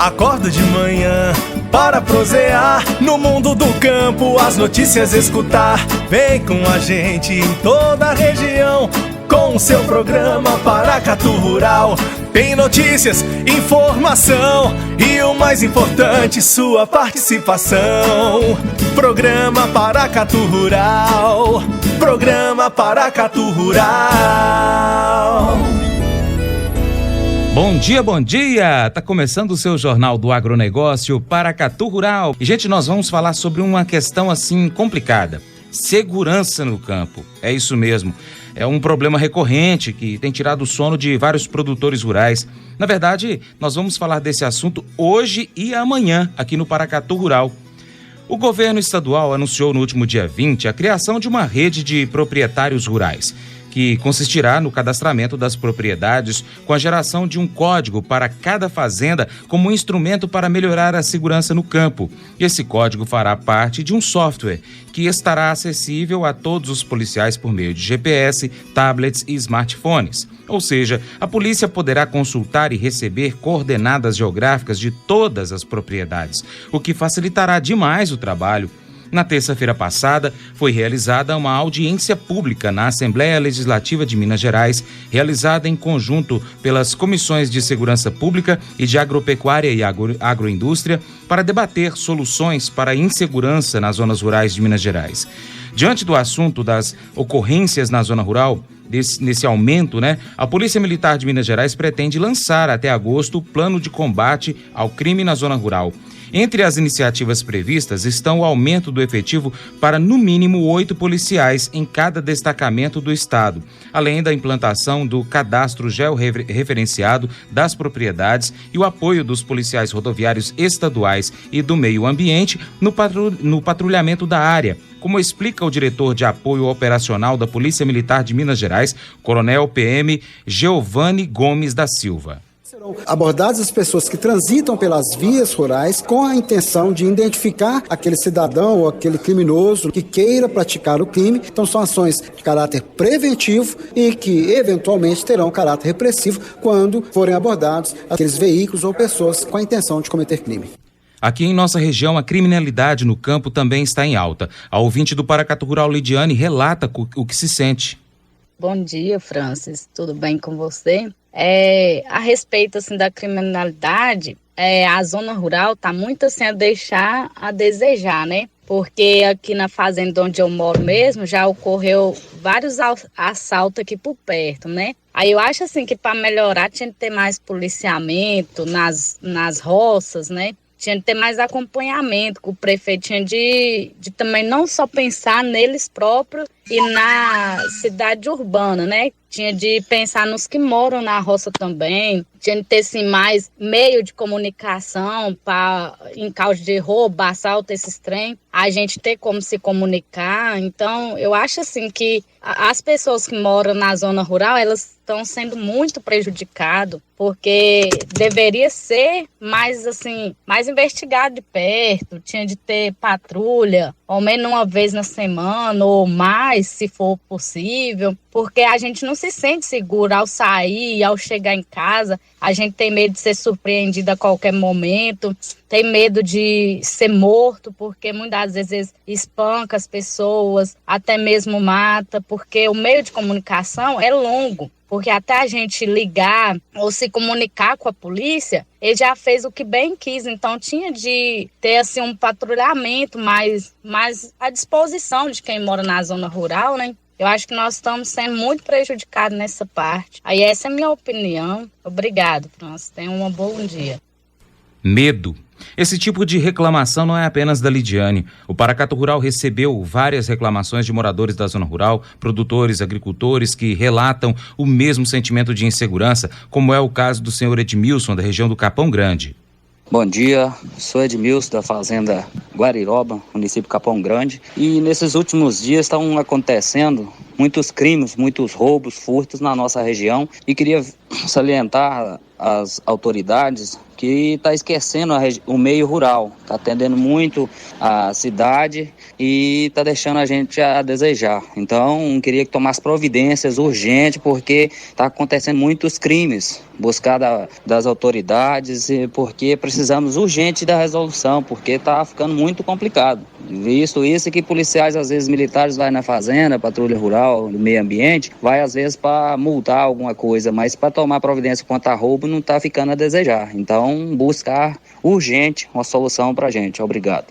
Acordo de manhã para prosear no mundo do campo, as notícias escutar. Vem com a gente em toda a região com o seu programa Paracatu Rural. Tem notícias, informação e o mais importante, sua participação. Programa Paracatu Rural. Programa Paracatu Rural. Bom dia, bom dia! Tá começando o seu Jornal do Agronegócio Paracatu Rural. E, gente, nós vamos falar sobre uma questão assim complicada. Segurança no campo. É isso mesmo. É um problema recorrente que tem tirado o sono de vários produtores rurais. Na verdade, nós vamos falar desse assunto hoje e amanhã aqui no Paracatu Rural. O governo estadual anunciou no último dia 20 a criação de uma rede de proprietários rurais, que consistirá no cadastramento das propriedades com a geração de um código para cada fazenda como um instrumento para melhorar a segurança no campo. E esse código fará parte de um software que estará acessível a todos os policiais por meio de GPS, tablets e smartphones. Ou seja, a polícia poderá consultar e receber coordenadas geográficas de todas as propriedades, o que facilitará demais o trabalho. Na terça-feira passada, foi realizada uma audiência pública na Assembleia Legislativa de Minas Gerais, realizada em conjunto pelas Comissões de Segurança Pública e de Agropecuária e Agroindústria, para debater soluções para a insegurança nas zonas rurais de Minas Gerais. Diante do assunto das ocorrências na zona rural, nesse aumento, a Polícia Militar de Minas Gerais pretende lançar até agosto o plano de combate ao crime na zona rural. Entre as iniciativas previstas estão o aumento do efetivo para no mínimo 8 policiais em cada destacamento do estado, além da implantação do cadastro georreferenciado das propriedades e o apoio dos policiais rodoviários estaduais e do meio ambiente no patrulhamento da área, como explica o diretor de apoio operacional da Polícia Militar de Minas Gerais, Coronel PM Geovani Gomes da Silva. Serão abordadas as pessoas que transitam pelas vias rurais com a intenção de identificar aquele cidadão ou aquele criminoso que queira praticar o crime. Então são ações de caráter preventivo e que eventualmente terão caráter repressivo quando forem abordados aqueles veículos ou pessoas com a intenção de cometer crime. Aqui em nossa região, a criminalidade no campo também está em alta. A ouvinte do Paracatu Rural, Lidiane, relata o que se sente. Bom dia, Francis. Tudo bem com você? A respeito assim, da criminalidade, a zona rural está muito assim, a deixar a desejar, né? Porque aqui na fazenda onde eu moro mesmo, já ocorreu vários assaltos aqui por perto, né? Aí eu acho assim que para melhorar tinha que ter mais policiamento nas roças, né? Tinha de ter mais acompanhamento, que o prefeito tinha de também não só pensar neles próprios e na cidade urbana, né? Tinha de pensar nos que moram na roça também. Tinha de ter, assim, mais meio de comunicação para, em caso de roubo, assalto, esses trem, a gente ter como se comunicar. Então, eu acho, assim, que as pessoas que moram na zona rural, elas estão sendo muito prejudicadas, porque deveria ser mais, assim, mais investigado de perto. Tinha de ter patrulha, ao menos uma vez na semana, ou mais, se for possível, porque a gente não se sente seguro ao sair, ao chegar em casa. A gente tem medo de ser surpreendido a qualquer momento, tem medo de ser morto, porque muitas vezes espanca as pessoas, até mesmo mata, porque o meio de comunicação é longo. Porque até a gente ligar ou se comunicar com a polícia, ele já fez o que bem quis. Então tinha de ter assim, um patrulhamento mais à disposição de quem mora na zona rural, né? Eu acho que nós estamos sendo muito prejudicados nessa parte. Aí essa é a minha opinião. Obrigado, França. Tenha um bom dia. Medo. Esse tipo de reclamação não é apenas da Lidiane. O Paracatu Rural recebeu várias reclamações de moradores da zona rural, produtores, agricultores que relatam o mesmo sentimento de insegurança, como é o caso do senhor Edmilson, da região do Capão Grande. Bom dia, sou Edmilson da fazenda Guariroba, município Capão Grande, e nesses últimos dias estão acontecendo muitos crimes, muitos roubos, furtos na nossa região, e queria salientar as autoridades que está esquecendo o meio rural, está atendendo muito a cidade e está deixando a gente a desejar. Então, queria que tomasse providências urgentes, porque está acontecendo muitos crimes, buscar das autoridades, porque precisamos urgente da resolução, porque está ficando muito complicado. Visto isso que policiais, às vezes militares, vai na fazenda, patrulha rural, no meio ambiente, vai às vezes para multar alguma coisa, mas para tomar providência quanto a roubo não está ficando a desejar. Então, buscar urgente uma solução para a gente. Obrigado.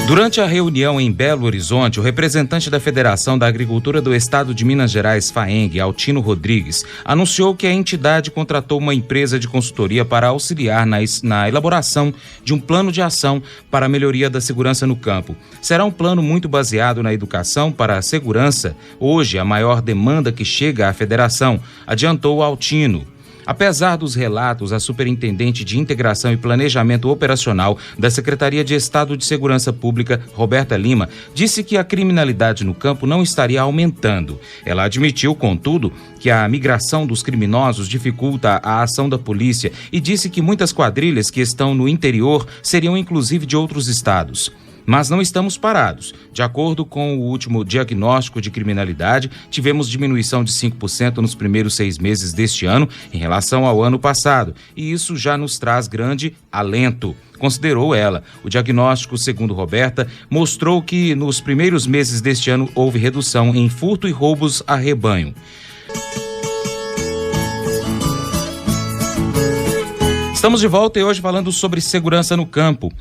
Durante a reunião em Belo Horizonte, o representante da Federação da Agricultura do Estado de Minas Gerais, FAENG, Altino Rodrigues, anunciou que a entidade contratou uma empresa de consultoria para auxiliar na elaboração de um plano de ação para a melhoria da segurança no campo. Será um plano muito baseado na educação para a segurança, hoje a maior demanda que chega à federação, adiantou Altino. Apesar dos relatos, a superintendente de Integração e Planejamento Operacional da Secretaria de Estado de Segurança Pública, Roberta Lima, disse que a criminalidade no campo não estaria aumentando. Ela admitiu, contudo, que a migração dos criminosos dificulta a ação da polícia e disse que muitas quadrilhas que estão no interior seriam inclusive de outros estados. Mas não estamos parados. De acordo com o último diagnóstico de criminalidade, tivemos diminuição de 5% nos primeiros 6 meses deste ano em relação ao ano passado, e isso já nos traz grande alento, considerou ela. O diagnóstico, segundo Roberta, mostrou que nos primeiros meses deste ano houve redução em furto e roubos a rebanho. Estamos de volta e hoje falando sobre segurança no campo.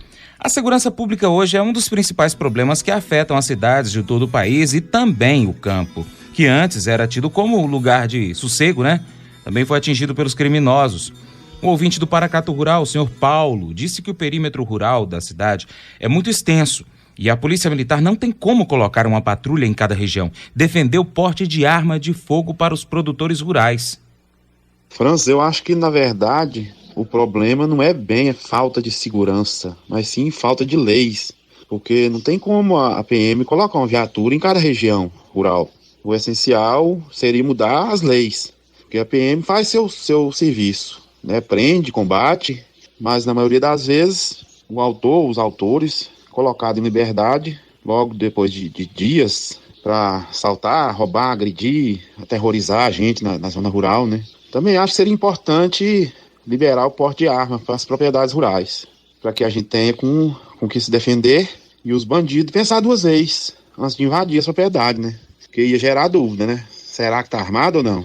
A segurança pública hoje é um dos principais problemas que afetam as cidades de todo o país e também o campo, que antes era tido como lugar de sossego, né? Também foi atingido pelos criminosos. O ouvinte do Paracatu Rural, o senhor Paulo, disse que o perímetro rural da cidade é muito extenso e a Polícia Militar não tem como colocar uma patrulha em cada região. Defendeu o porte de arma de fogo para os produtores rurais. Franz, eu acho que, na verdade, o problema não é bem a falta de segurança, mas sim falta de leis, porque não tem como a PM colocar uma viatura em cada região rural. O essencial seria mudar as leis, porque a PM faz seu serviço, né? Prende, combate, mas na maioria das vezes os autores, colocados em liberdade, logo depois de dias, para assaltar, roubar, agredir, aterrorizar a gente na zona rural, né? Também acho que seria importante liberar o porte de arma para as propriedades rurais, para que a gente tenha com que se defender e os bandidos pensar 2 vezes antes de invadir a propriedade, né? Porque ia gerar dúvida, né? Será que está armado ou não?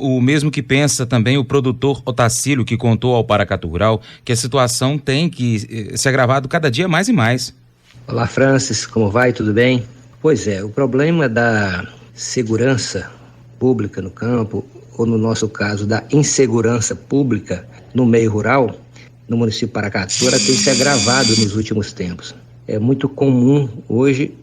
O mesmo que pensa também o produtor Otacílio, que contou ao Paracatu Rural que a situação tem que se agravado cada dia mais e mais. Olá, Francis, como vai? Tudo bem? Pois é, o problema da segurança pública no campo, ou no nosso caso, da insegurança pública no meio rural, no município de Paracatu, tem se agravado nos últimos tempos. É muito comum hoje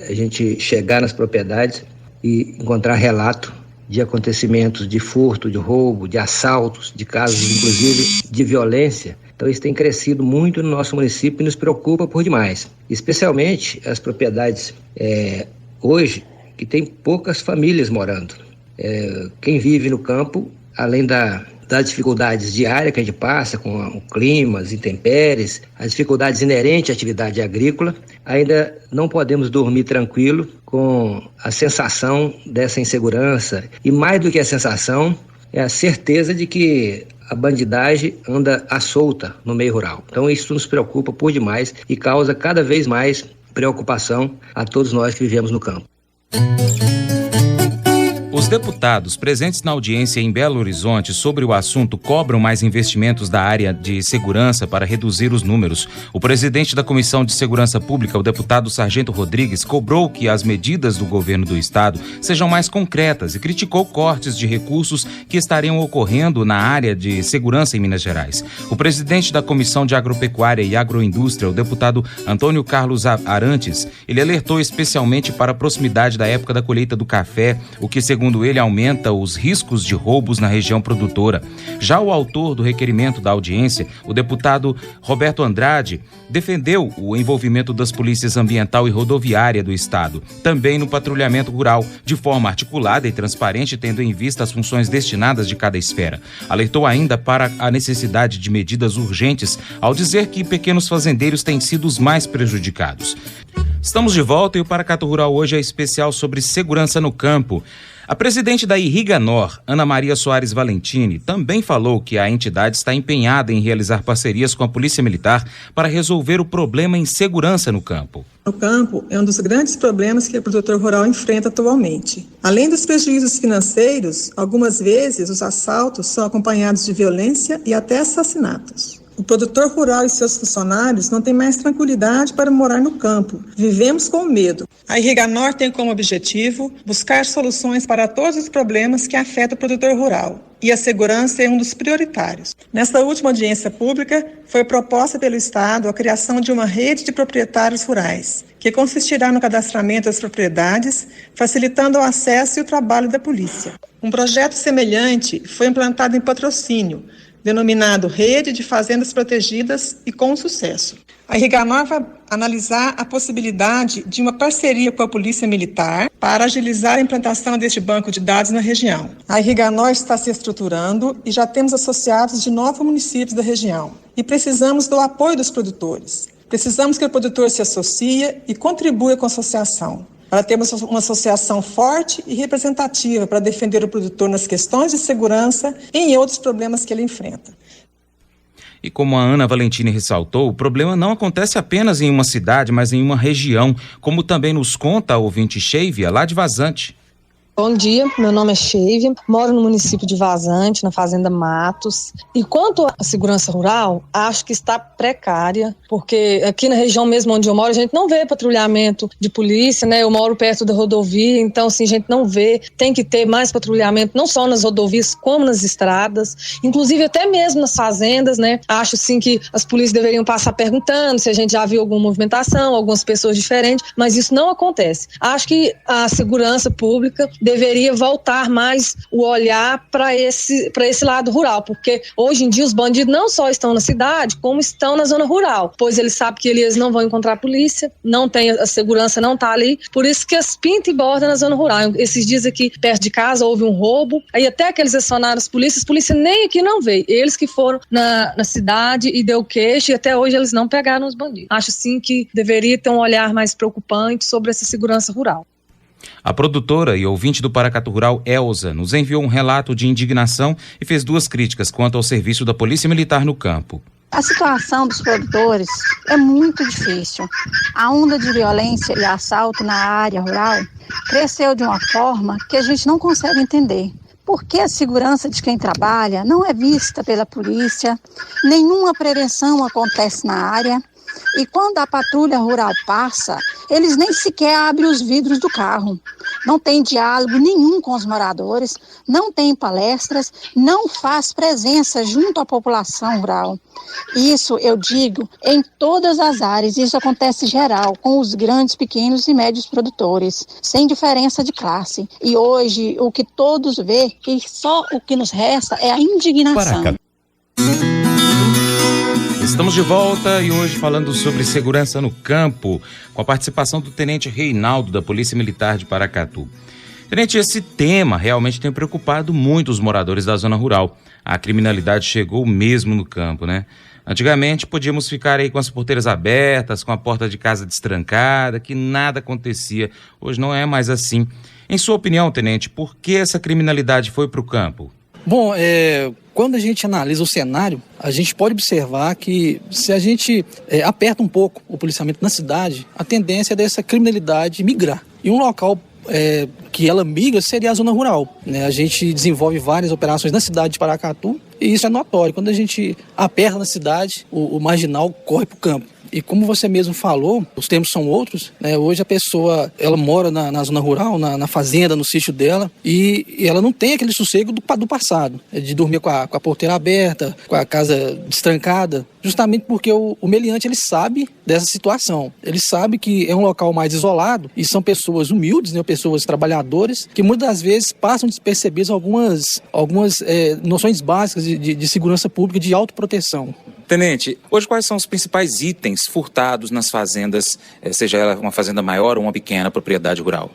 a gente chegar nas propriedades e encontrar relato de acontecimentos de furto, de roubo, de assaltos, de casos, inclusive, de violência. Então, isso tem crescido muito no nosso município e nos preocupa por demais. Especialmente as propriedades hoje que tem poucas famílias morando. Quem vive no campo, além das dificuldades diárias que a gente passa com o clima, as intempéries, as dificuldades inerentes à atividade agrícola, ainda não podemos dormir tranquilo com a sensação dessa insegurança. E mais do que a sensação, é a certeza de que a bandidagem anda à solta no meio rural. Então isso nos preocupa por demais e causa cada vez mais preocupação a todos nós que vivemos no campo. Os deputados presentes na audiência em Belo Horizonte sobre o assunto cobram mais investimentos da área de segurança para reduzir os números. O presidente da Comissão de Segurança Pública, o deputado Sargento Rodrigues, cobrou que as medidas do governo do estado sejam mais concretas e criticou cortes de recursos que estariam ocorrendo na área de segurança em Minas Gerais. O presidente da Comissão de Agropecuária e Agroindústria, o deputado Antônio Carlos Arantes, ele alertou especialmente para a proximidade da época da colheita do café, o que, segundo segundo ele, aumenta os riscos de roubos na região produtora. Já o autor do requerimento da audiência, o deputado Roberto Andrade, defendeu o envolvimento das polícias ambiental e rodoviária do Estado, também no patrulhamento rural, de forma articulada e transparente, tendo em vista as funções destinadas de cada esfera. Alertou ainda para a necessidade de medidas urgentes, ao dizer que pequenos fazendeiros têm sido os mais prejudicados. Estamos de volta e o Paracatu Rural hoje é especial sobre segurança no campo. A presidente da Irriganor, Ana Maria Soares Valentini, também falou que a entidade está empenhada em realizar parcerias com a Polícia Militar para resolver o problema em segurança no campo. No campo é um dos grandes problemas que o produtor rural enfrenta atualmente. Além dos prejuízos financeiros, algumas vezes os assaltos são acompanhados de violência e até assassinatos. O produtor rural e seus funcionários não têm mais tranquilidade para morar no campo. Vivemos com medo. A Irriganor tem como objetivo buscar soluções para todos os problemas que afetam o produtor rural. E a segurança é um dos prioritários. Nesta última audiência pública, foi proposta pelo Estado a criação de uma rede de proprietários rurais, que consistirá no cadastramento das propriedades, facilitando o acesso e o trabalho da polícia. Um projeto semelhante foi implantado em Patrocínio, denominado Rede de Fazendas Protegidas, e com sucesso. A Irriganor vai analisar a possibilidade de uma parceria com a Polícia Militar para agilizar a implantação deste banco de dados na região. A Irriganor está se estruturando e já temos associados de 9 municípios da região. E precisamos do apoio dos produtores. Precisamos que o produtor se associe e contribua com a associação, para termos uma associação forte e representativa para defender o produtor nas questões de segurança e em outros problemas que ele enfrenta. E como a Ana Valentini ressaltou, o problema não acontece apenas em uma cidade, mas em uma região, como também nos conta a ouvinte Sheivia, lá de Vazante. Bom dia, meu nome é Sheivia, moro no município de Vazante, na Fazenda Matos. E quanto à segurança rural, acho que está precária, porque aqui na região mesmo onde eu moro, a gente não vê patrulhamento de polícia, né? Eu moro perto da rodovia, então assim, a gente não vê. Tem que ter mais patrulhamento, não só nas rodovias, como nas estradas, inclusive até mesmo nas fazendas, né? Acho sim que as polícias deveriam passar perguntando se a gente já viu alguma movimentação, algumas pessoas diferentes, mas isso não acontece. Acho que a segurança pública deveria voltar mais o olhar para esse lado rural, porque hoje em dia os bandidos não só estão na cidade, como estão na zona rural, pois eles sabem que eles não vão encontrar a polícia, não tem a segurança, não está ali, por isso que as pinta e borda na zona rural. Esses dias aqui perto de casa houve um roubo, aí até que eles acionaram as polícias nem aqui não veio, eles que foram na cidade e deu queixo e até hoje eles não pegaram os bandidos. Acho sim que deveria ter um olhar mais preocupante sobre essa segurança rural. A produtora e ouvinte do Paracatu Rural, Elza, nos enviou um relato de indignação e fez 2 críticas quanto ao serviço da Polícia Militar no campo. A situação dos produtores é muito difícil. A onda de violência e assalto na área rural cresceu de uma forma que a gente não consegue entender. Por que a segurança de quem trabalha não é vista pela polícia, nenhuma prevenção acontece na área. E quando a patrulha rural passa, eles nem sequer abrem os vidros do carro. Não tem diálogo nenhum com os moradores, não tem palestras, não faz presença junto à população rural. Isso eu digo em todas as áreas, isso acontece geral, com os grandes, pequenos e médios produtores, sem diferença de classe. E hoje o que todos vê, e só o que nos resta é a indignação. Estamos de volta e hoje falando sobre segurança no campo, com a participação do Tenente Reinaldo da Polícia Militar de Paracatu. Tenente, esse tema realmente tem preocupado muito os moradores da zona rural. A criminalidade chegou mesmo no campo, né? Antigamente podíamos ficar aí com as porteiras abertas, com a porta de casa destrancada, que nada acontecia. Hoje não é mais assim. Em sua opinião, Tenente, por que essa criminalidade foi para o campo? Bom, quando a gente analisa o cenário, a gente pode observar que se a gente aperta um pouco o policiamento na cidade, a tendência é dessa criminalidade migrar. E um local que ela migra seria a zona rural, né? A gente desenvolve várias operações na cidade de Paracatu e isso é notório. Quando a gente aperta na cidade, o marginal corre para o campo. E como você mesmo falou, os tempos são outros, né? Hoje a pessoa, ela mora na zona rural, na fazenda, no sítio dela, e ela não tem aquele sossego do passado, de dormir com a porteira aberta, com a casa destrancada, justamente porque o meliante, ele sabe dessa situação. Ele sabe que é um local mais isolado e são pessoas humildes, né? Pessoas trabalhadoras, que muitas das vezes passam despercebidas algumas noções básicas de segurança pública, de autoproteção. Tenente, hoje quais são os principais itens furtados nas fazendas, seja ela uma fazenda maior ou uma pequena propriedade rural?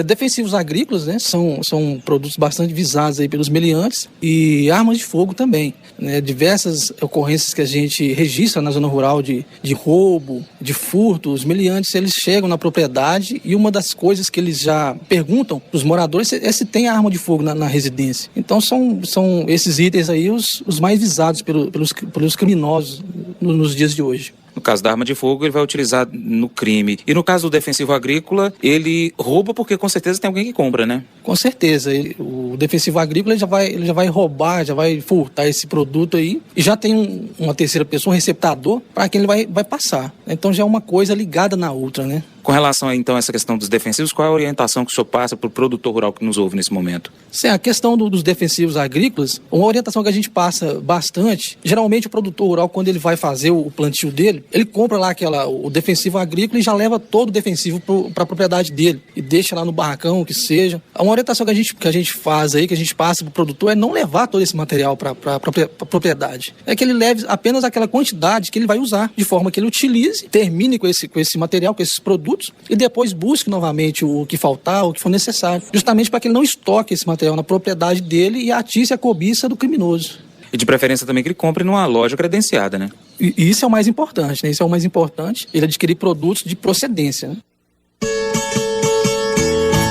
Defensivos agrícolas, né, são produtos bastante visados aí pelos meliantes, e armas de fogo também, né, diversas ocorrências que a gente registra na zona rural de roubo, de furto. Os meliantes, eles chegam na propriedade e uma das coisas que eles já perguntam para os moradores é se tem arma de fogo na residência. Então são esses itens aí os mais visados pelos criminosos nos dias de hoje. No caso da arma de fogo, ele vai utilizar no crime. E no caso do defensivo agrícola, ele rouba porque com certeza tem alguém que compra, né? Com certeza. O defensivo agrícola ele já vai roubar, já vai furtar esse produto aí. E já tem uma terceira pessoa, um receptador, para quem ele vai passar. Então já é uma coisa ligada na outra, né? Com relação a, então, a essa questão dos defensivos, qual é a orientação que o senhor passa para o produtor rural que nos ouve nesse momento? Sim, a questão dos defensivos agrícolas, uma orientação que a gente passa bastante, geralmente o produtor rural, quando ele vai fazer o plantio dele, ele compra lá o defensivo agrícola e já leva todo o defensivo para a propriedade dele e deixa lá no barracão, o que seja. Uma orientação que a gente faz aí, que a gente passa para o produtor, é não levar todo esse material para a propriedade. É que ele leve apenas aquela quantidade que ele vai usar, de forma que ele utilize, termine com esse material, com esses produtos, e depois busque novamente o que faltar, o que for necessário, justamente para que ele não estoque esse material na propriedade dele e atice a cobiça do criminoso. E de preferência também que ele compre numa loja credenciada, né? E isso é o mais importante, né? Isso é o mais importante, ele adquirir produtos de procedência, né?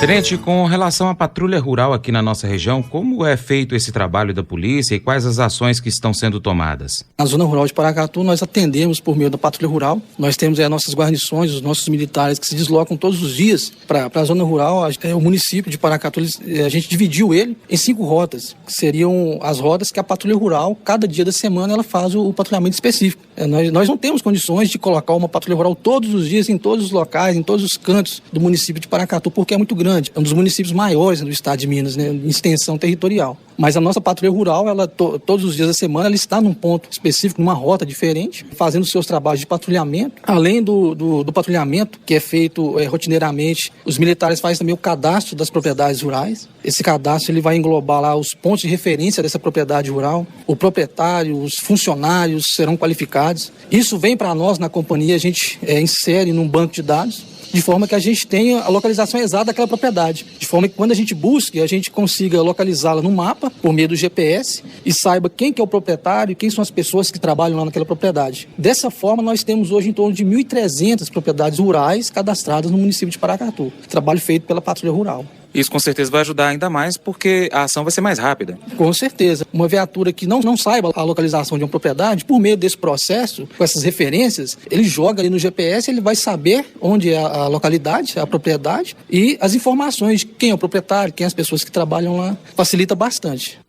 Tenente, com relação à patrulha rural aqui na nossa região, como é feito esse trabalho da polícia e quais as ações que estão sendo tomadas? Na zona rural de Paracatu, nós atendemos por meio da patrulha rural. Nós temos as nossas guarnições, os nossos militares que se deslocam todos os dias para a zona rural. O município de Paracatu, a gente dividiu ele em 5 rotas, que seriam as rotas que a patrulha rural, cada dia da semana, ela faz o patrulhamento específico. Nós não temos condições de colocar uma patrulha rural todos os dias, em todos os locais, em todos os cantos do município de Paracatu, porque é muito grande. É um dos municípios maiores do estado de Minas, né, em extensão territorial. Mas a nossa patrulha rural, ela todos os dias da semana, ela está num ponto específico, numa rota diferente, fazendo seus trabalhos de patrulhamento. Além do patrulhamento, que é feito rotineiramente, os militares fazem também o cadastro das propriedades rurais. Esse cadastro ele vai englobar lá os pontos de referência dessa propriedade rural, o proprietário, os funcionários serão qualificados. Isso vem para nós na companhia, a gente insere num banco de dados, de forma que a gente tenha a localização exata daquela propriedade. De forma que quando a gente busque, a gente consiga localizá-la no mapa, por meio do GPS, e saiba quem que é o proprietário e quem são as pessoas que trabalham lá naquela propriedade. Dessa forma, nós temos hoje em torno de 1.300 propriedades rurais cadastradas no município de Paracatu. Trabalho feito pela patrulha rural. Isso com certeza vai ajudar ainda mais porque a ação vai ser mais rápida. Com certeza. Uma viatura que não saiba a localização de uma propriedade, por meio desse processo, com essas referências, ele joga ali no GPS, ele vai saber onde é a localidade, a propriedade e as informações de quem é o proprietário, quem é as pessoas que trabalham lá. Facilita bastante.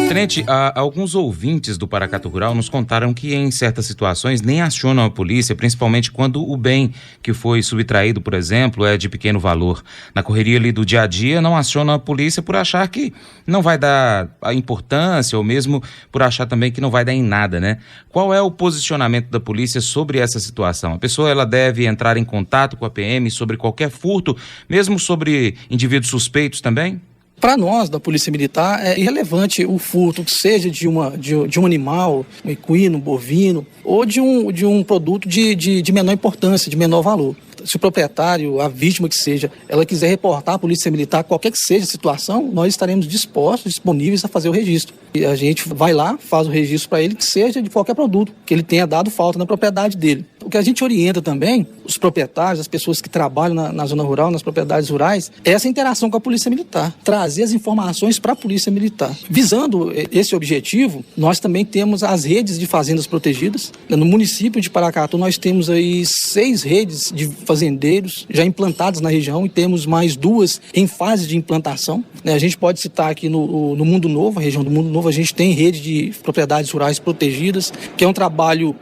Tenente, alguns ouvintes do Paracatu Rural nos contaram que em certas situações nem acionam a polícia, principalmente quando o bem que foi subtraído, por exemplo, é de pequeno valor. Na correria ali do dia a dia, não acionam a polícia por achar que não vai dar a importância ou mesmo por achar também que não vai dar em nada, né? Qual é o posicionamento da polícia sobre essa situação? A pessoa ela deve entrar em contato com a PM sobre qualquer furto, mesmo sobre indivíduos suspeitos também? Para nós, da Polícia Militar, é irrelevante o furto, que seja de um animal, um equino, um bovino, ou de um produto de menor importância, de menor valor. Se o proprietário, a vítima que seja, ela quiser reportar à Polícia Militar, qualquer que seja a situação, nós estaremos disponíveis a fazer o registro. E a gente vai lá, faz o registro para ele, que seja de qualquer produto, que ele tenha dado falta na propriedade dele. O que a gente orienta também, os proprietários, as pessoas que trabalham na zona rural, nas propriedades rurais, é essa interação com a Polícia Militar, trazer as informações para a Polícia Militar. Visando esse objetivo, nós também temos as redes de fazendas protegidas. No município de Paracatu, nós temos aí 6 redes de fazendeiros já implantadas na região e temos mais 2 em fase de implantação. A gente pode citar aqui no Mundo Novo, a região do Mundo Novo, a gente tem rede de propriedades rurais protegidas, que é um trabalho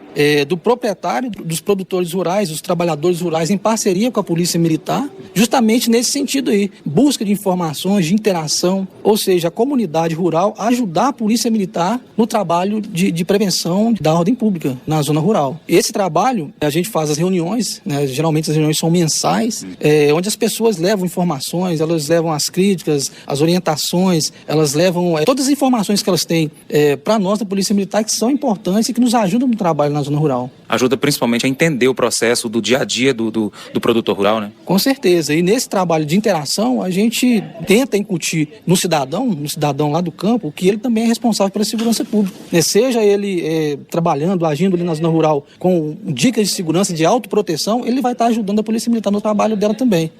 do proprietário, dos produtores rurais, dos trabalhadores rurais, em parceria com a Polícia Militar, justamente nesse sentido aí, busca de informações, de interação, ou seja, a comunidade rural ajudar a Polícia Militar no trabalho de prevenção da ordem pública na zona rural. Esse trabalho, a gente faz as reuniões, né, geralmente as reuniões são mensais, onde as pessoas levam informações, elas levam as críticas, as orientações, elas levam todas as informações que elas têm para nós da Polícia Militar, que são importantes e que nos ajudam no trabalho na zona rural. Ajuda principalmente a entender o processo do dia a dia do produtor rural, né? Com certeza. E nesse trabalho de interação, a gente tenta incutir no cidadão lá do campo, que ele também é responsável pela segurança pública. Seja ele trabalhando, agindo ali na zona rural com dicas de segurança, de autoproteção, ele vai estar ajudando a Polícia Militar no trabalho dela também.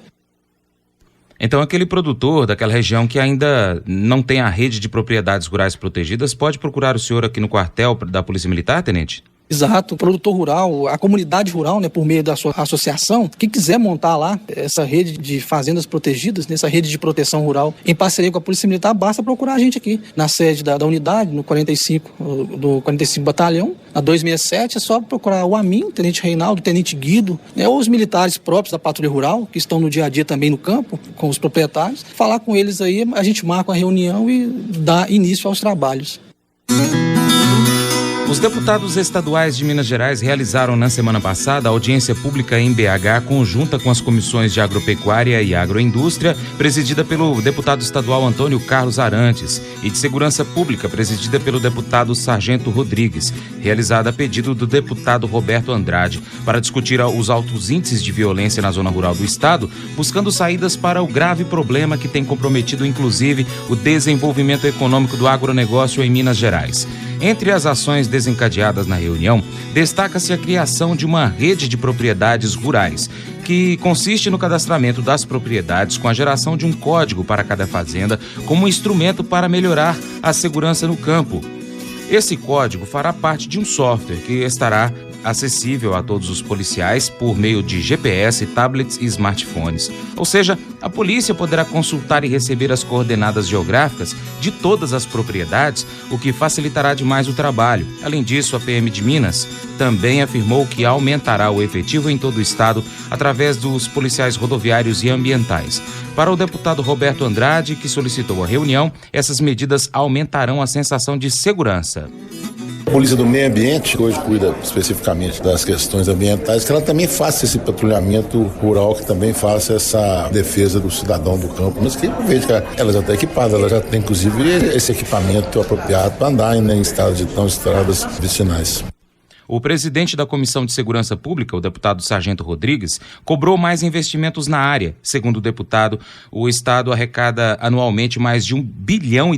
Então, aquele produtor daquela região que ainda não tem a rede de propriedades rurais protegidas pode procurar o senhor aqui no quartel da Polícia Militar, tenente? Exato, o produtor rural, a comunidade rural, né, por meio da sua associação, que quiser montar lá essa rede de fazendas protegidas, nessa rede de proteção rural, em parceria com a Polícia Militar, basta procurar a gente aqui, na sede da unidade, no 45 Batalhão, na 267, é só procurar o AMIN, o Tenente Reinaldo, o Tenente Guido, né, ou os militares próprios da Patrulha Rural, que estão no dia a dia também no campo, com os proprietários, falar com eles aí, a gente marca uma reunião e dá início aos trabalhos. Os deputados estaduais de Minas Gerais realizaram na semana passada a audiência pública em BH conjunta com as comissões de agropecuária e agroindústria, presidida pelo deputado estadual Antônio Carlos Arantes, e de segurança pública, presidida pelo deputado Sargento Rodrigues, realizada a pedido do deputado Roberto Andrade, para discutir os altos índices de violência na zona rural do estado, buscando saídas para o grave problema que tem comprometido inclusive o desenvolvimento econômico do agronegócio em Minas Gerais. Entre as ações desencadeadas na reunião, destaca-se a criação de uma rede de propriedades rurais, que consiste no cadastramento das propriedades com a geração de um código para cada fazenda como instrumento para melhorar a segurança no campo. Esse código fará parte de um software que estará acessível a todos os policiais por meio de GPS, tablets e smartphones. Ou seja, a polícia poderá consultar e receber as coordenadas geográficas de todas as propriedades, o que facilitará demais o trabalho. Além disso, a PM de Minas também afirmou que aumentará o efetivo em todo o estado através dos policiais rodoviários e ambientais. Para o deputado Roberto Andrade, que solicitou a reunião, essas medidas aumentarão a sensação de segurança. A Polícia do Meio Ambiente, que hoje cuida especificamente das questões ambientais, que ela também faça esse patrulhamento rural, que também faça essa defesa do cidadão do campo, mas que veja que ela já está equipada, ela já tem inclusive esse equipamento apropriado para andar em estradas vicinais. O presidente da Comissão de Segurança Pública, o deputado Sargento Rodrigues, cobrou mais investimentos na área. Segundo o deputado, o Estado arrecada anualmente mais de 1,3 bilhão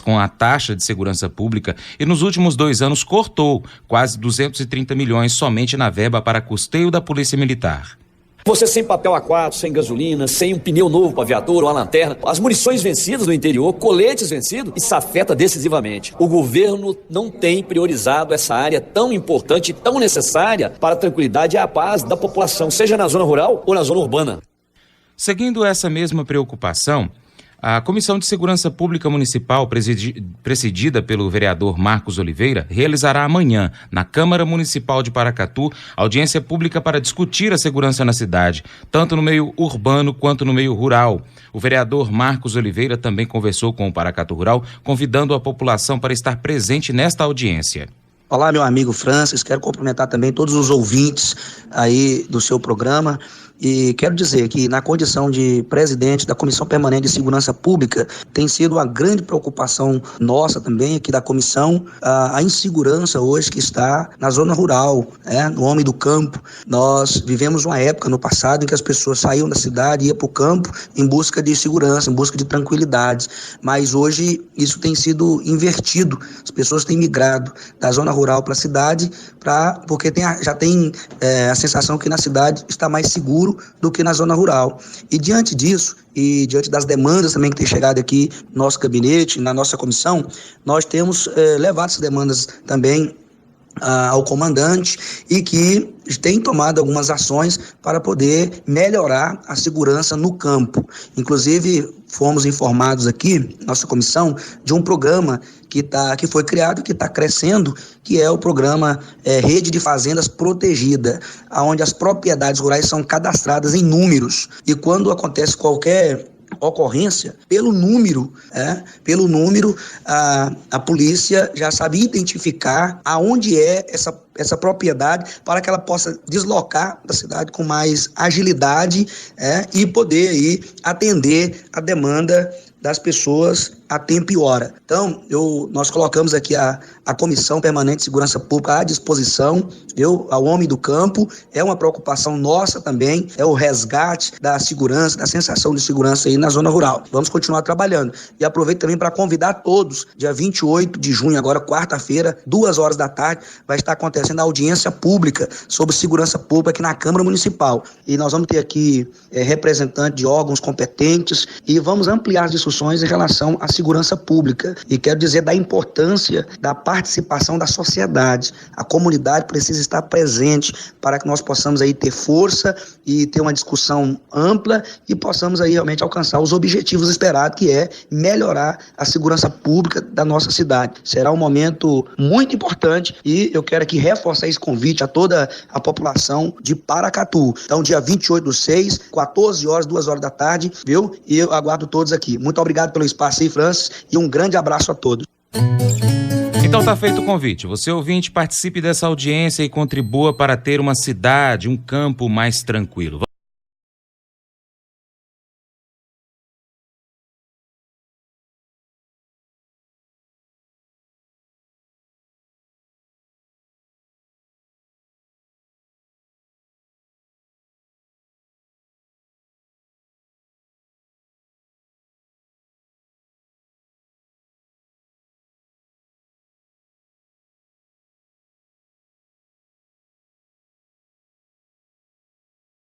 com a taxa de segurança pública e nos últimos 2 anos cortou quase 230 milhões somente na verba para custeio da Polícia Militar. Você sem papel A4, sem gasolina, sem um pneu novo para viatura ou uma lanterna, as munições vencidas no interior, coletes vencidos, isso afeta decisivamente. O governo não tem priorizado essa área tão importante e tão necessária para a tranquilidade e a paz da população, seja na zona rural ou na zona urbana. Seguindo essa mesma preocupação, a Comissão de Segurança Pública Municipal, presidida pelo vereador Marcos Oliveira, realizará amanhã, na Câmara Municipal de Paracatu, audiência pública para discutir a segurança na cidade, tanto no meio urbano quanto no meio rural. O vereador Marcos Oliveira também conversou com o Paracatu Rural, convidando a população para estar presente nesta audiência. Olá, meu amigo Francis, quero cumprimentar também todos os ouvintes aí do seu programa. E quero dizer que na condição de presidente da Comissão Permanente de Segurança Pública, tem sido uma grande preocupação nossa também aqui da comissão, a insegurança hoje que está na zona rural, no homem do campo. Nós vivemos uma época no passado em que as pessoas saíam da cidade e iam para o campo em busca de segurança, em busca de tranquilidade, mas hoje isso tem sido invertido, as pessoas têm migrado da zona rural para a cidade, porque já tem a sensação que na cidade está mais seguro do que na zona rural. E diante disso, e diante das demandas também que tem chegado aqui no nosso gabinete, na nossa comissão, nós temos levado essas demandas também ao comandante e que tem tomado algumas ações para poder melhorar a segurança no campo. Inclusive, fomos informados aqui, nossa comissão, de um programa que foi criado, que está crescendo, que é o programa Rede de Fazendas Protegida, onde as propriedades rurais são cadastradas em números. E quando acontece qualquer ocorrência, pelo número, a polícia já sabe identificar aonde é essa propriedade para que ela possa deslocar da cidade com mais agilidade e poder aí atender a demanda das pessoas a tempo e hora. Então, nós colocamos aqui a Comissão Permanente de Segurança Pública à disposição, ao homem do campo. É uma preocupação nossa também, é o resgate da segurança, da sensação de segurança aí na zona rural. Vamos continuar trabalhando. E aproveito também para convidar todos, dia 28 de junho, agora quarta-feira, 2h da tarde, vai estar acontecendo a audiência pública sobre segurança pública aqui na Câmara Municipal. E nós vamos ter aqui representantes de órgãos competentes e vamos ampliar as discussões em relação à segurança pública. E quero dizer da importância da participação da sociedade. A comunidade precisa estar presente para que nós possamos aí ter força e ter uma discussão ampla e possamos aí realmente alcançar os objetivos esperados, que é melhorar a segurança pública da nossa cidade. Será um momento muito importante e eu quero aqui reforçar esse convite a toda a população de Paracatu. Então, dia 28/6, 14h, 2h da tarde, viu? E eu aguardo todos aqui. Muito obrigado pelo espaço aí, Francis, e um grande abraço a todos. Então tá feito o convite. Você, ouvinte, participe dessa audiência e contribua para ter uma cidade, um campo mais tranquilo.